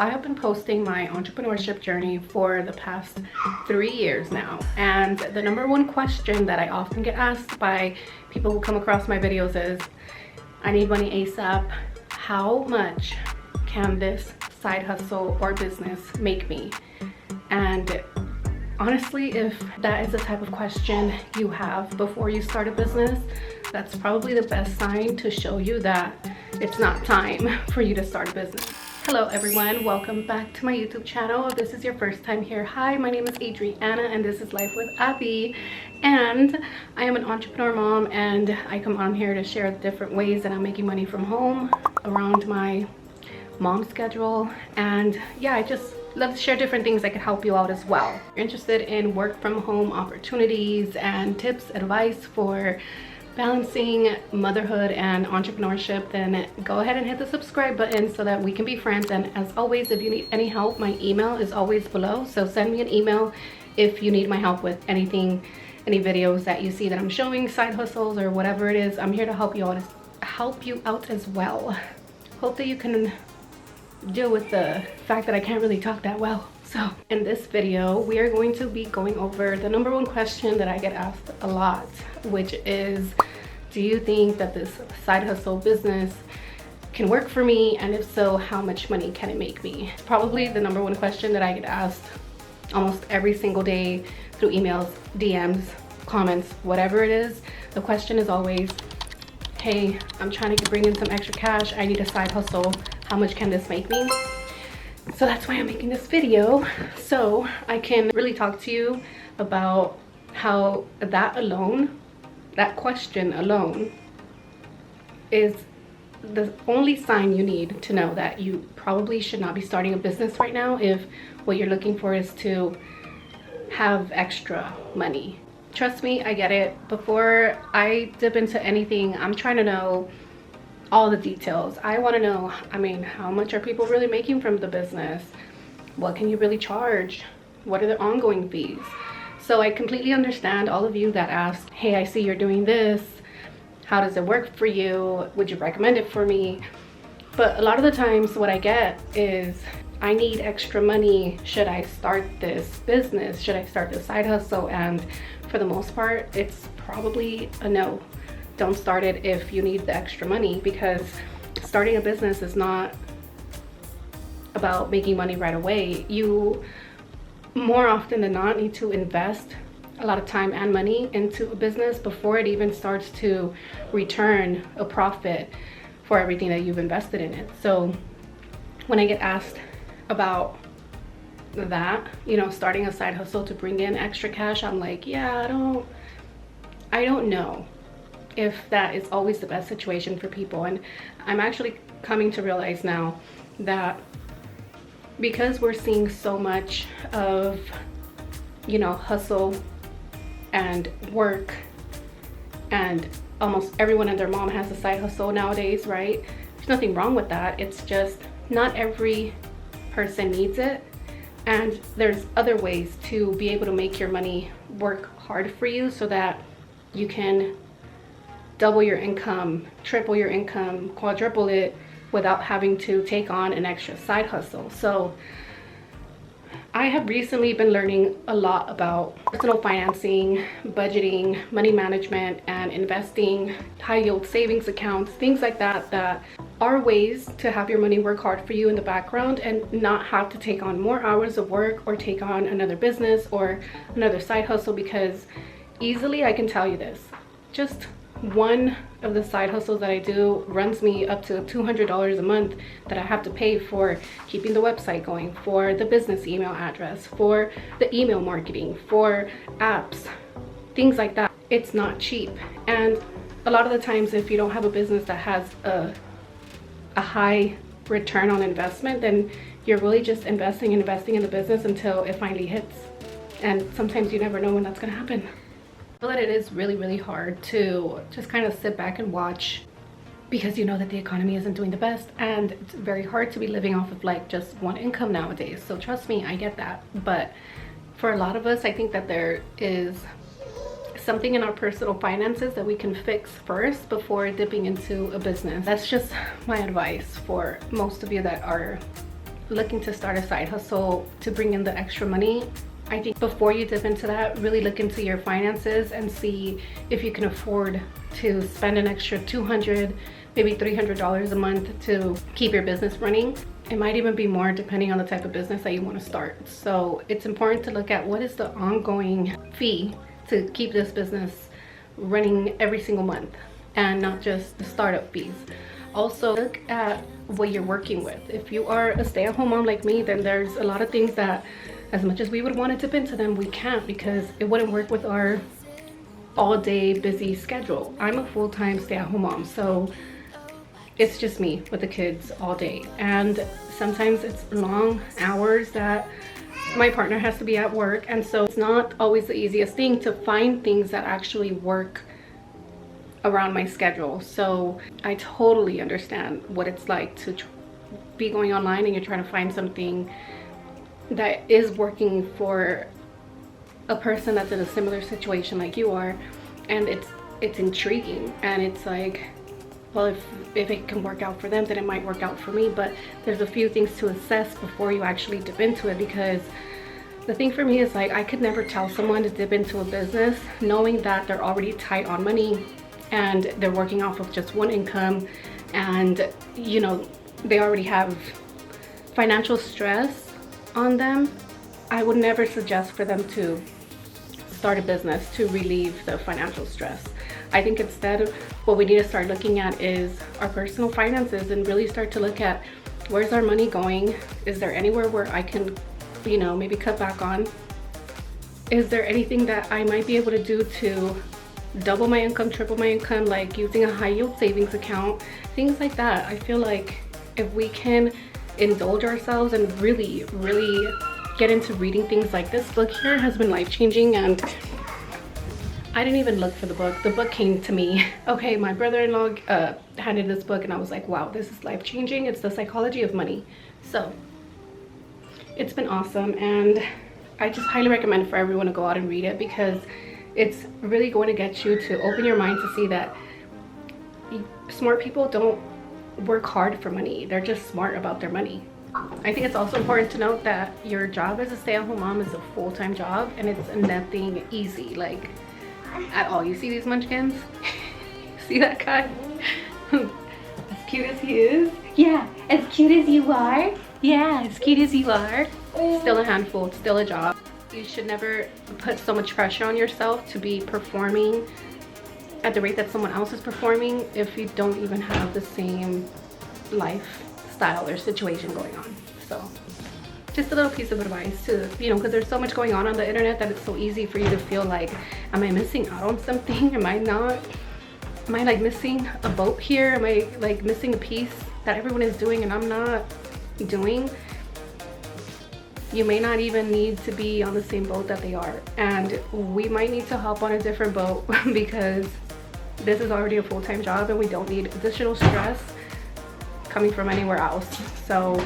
I have been posting my entrepreneurship journey for the past 3 years now, and the number one question that I often get asked by people who come across my videos is, I need money ASAP. How much can this side hustle or business make me? And honestly, if that is the type of question you have before you start a business, that's probably the best sign to show you that it's not time for you to start a business. Hello everyone, welcome back to my YouTube channel. If this is your first time here, hi, my name is Adriana and this is Life with Abby, and I am an entrepreneur mom, and I come on here to share the different ways that I'm making money from home around my mom schedule. And yeah, I just love to share different things that could help you out as well. If you're interested in work from home opportunities and tips, advice for balancing motherhood and entrepreneurship, then go ahead and hit the subscribe button so that we can be friends. And as always, if you need any help, my email is always below, so send me an email if you need my help with anything, any videos that you see that I'm showing, side hustles or whatever it is. I'm here to help you out as well. Hope that you can deal with the fact that I can't really talk that well. So in this video, we are going to be going over the number one question that I get asked a lot, which is, do you think that this side hustle business can work for me? And if so, how much money can it make me? It's probably the number one question that I get asked almost every single day through emails, DMs, comments, whatever it is. The question is always, hey, I'm trying to bring in some extra cash. I need a side hustle. How much can this make me? So that's why I'm making this video, so I can really talk to you about how that question alone is the only sign you need to know that you probably should not be starting a business right now if what you're looking for is to have extra money. Trust me, I get it. Before I dip into anything, I'm trying to know all the details. I want to know, I mean, how much are people really making from the business? What can you really charge? What are the ongoing fees? So I completely understand all of you that ask, hey, I see you're doing this. How does it work for you? Would you recommend it for me? But a lot of the times what I get is, I need extra money. Should I start this business? Should I start this side hustle? And for the most part, it's probably a no. Don't start it if you need the extra money, because starting a business is not about making money right away. You more often than not need to invest a lot of time and money into a business before it even starts to return a profit for everything that you've invested in it. So when I get asked about that, you know, starting a side hustle to bring in extra cash, I'm like, yeah, I don't know if that is always the best situation for people. And I'm actually coming to realize now that because we're seeing so much of, you know, hustle and work, and almost everyone and their mom has a side hustle nowadays, right? There's nothing wrong with that. It's just not every person needs it, and there's other ways to be able to make your money work hard for you so that you can double your income, triple your income, quadruple it without having to take on an extra side hustle. So I have recently been learning a lot about personal financing, budgeting, money management, and investing, high yield savings accounts, things like that, that are ways to have your money work hard for you in the background and not have to take on more hours of work or take on another business or another side hustle. Because easily, I can tell you this, just one of the side hustles that I do runs me up to $200 a month that I have to pay for keeping the website going, for the business email address, for the email marketing, for apps, things like that. It's not cheap. And a lot of the times, if you don't have a business that has a high return on investment, then you're really just investing in the business until it finally hits. And sometimes you never know when that's going to happen. I feel that it is really hard to just kind of sit back and watch, because you know that the economy isn't doing the best, and it's very hard to be living off of like just one income nowadays. So trust me, I get that. But for a lot of us, I think that there is something in our personal finances that we can fix first before dipping into a business. That's just my advice for most of you that are looking to start a side hustle to bring in the extra money, I think before you dip into that, really look into your finances and see if you can afford to spend an extra $200, maybe $300 a month to keep your business running. It might even be more depending on the type of business that you want to start. So it's important to look at what is the ongoing fee to keep this business running every single month, and not just the startup fees. Also look at what you're working with. If you are a stay-at-home mom like me, then there's a lot of things that, as much as we would want to dip into them, we can't, because it wouldn't work with our all-day busy schedule. I'm a full-time stay-at-home mom, so it's just me with the kids all day, and sometimes it's long hours that my partner has to be at work, and so it's not always the easiest thing to find things that actually work around my schedule. So I totally understand what it's like to be going online and you're trying to find something that is working for a person that's in a similar situation like you are, and it's intriguing, and it's like, well, if it can work out for them, then it might work out for me. But there's a few things to assess before you actually dip into it, because the thing for me is, like, I could never tell someone to dip into a business knowing that they're already tight on money and they're working off of just one income, and you know, they already have financial stress on them. I would never suggest for them to start a business to relieve the financial stress. I think instead, what we need to start looking at is our personal finances and really start to look at, where's our money going? Is there anywhere where I can, you know, maybe cut back on? Is there anything that I might be able to do to double my income, triple my income, like using a high yield savings account, things like that? I feel like if we can indulge ourselves and really get into reading things, like this book here has been life-changing, and I didn't even look for the book. The book came to me. Okay, my brother-in-law handed this book and I was like, wow, this is life-changing. It's The Psychology of Money. So it's been awesome, and I just highly recommend for everyone to go out and read it, because it's really going to get you to open your mind to see that smart people don't work hard for money. They're just smart about their money. I think it's also important to note that your job as a stay-at-home mom is a full-time job, and it's nothing easy, like, at all. You see these munchkins? See that guy? As cute as he is? Yeah, as cute as you are? Yeah, as cute as you are. Still a handful, it's still a job. You should never put so much pressure on yourself to be performing at the rate that someone else is performing if you don't even have the same lifestyle or situation going on. So just a little piece of advice to, you know, because there's so much going on the internet that it's so easy for you to feel like, am I missing out on something? Am I not? Am I like missing a boat here? Am I like missing a piece that everyone is doing and I'm not doing? You may not even need to be on the same boat that they are, and we might need to hop on a different boat because this is already a full-time job and we don't need additional stress coming from anywhere else. So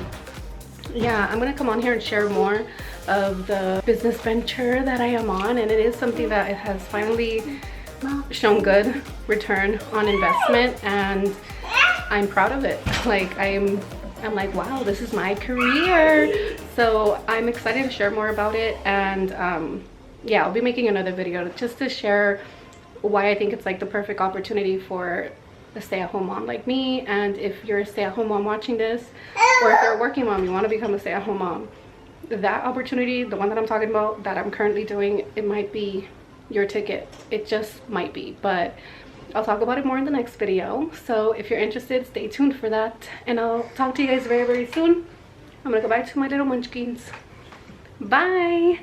yeah, I'm gonna come on here and share more of the business venture that I am on, and it is something that it has finally shown good return on investment, and I'm proud of it. Like I'm like, wow, this is my career. So I'm excited to share more about it, and yeah, I'll be making another video just to share why I think it's like the perfect opportunity for a stay-at-home mom like me. And if you're a stay-at-home mom watching this, or if you're a working mom, you want to become a stay-at-home mom, that opportunity, the one that I'm talking about, that I'm currently doing, it might be your ticket. It just might be, but I'll talk about it more in the next video. So if you're interested, stay tuned for that, and I'll talk to you guys very soon. I'm gonna go back to my little munchkins. Bye.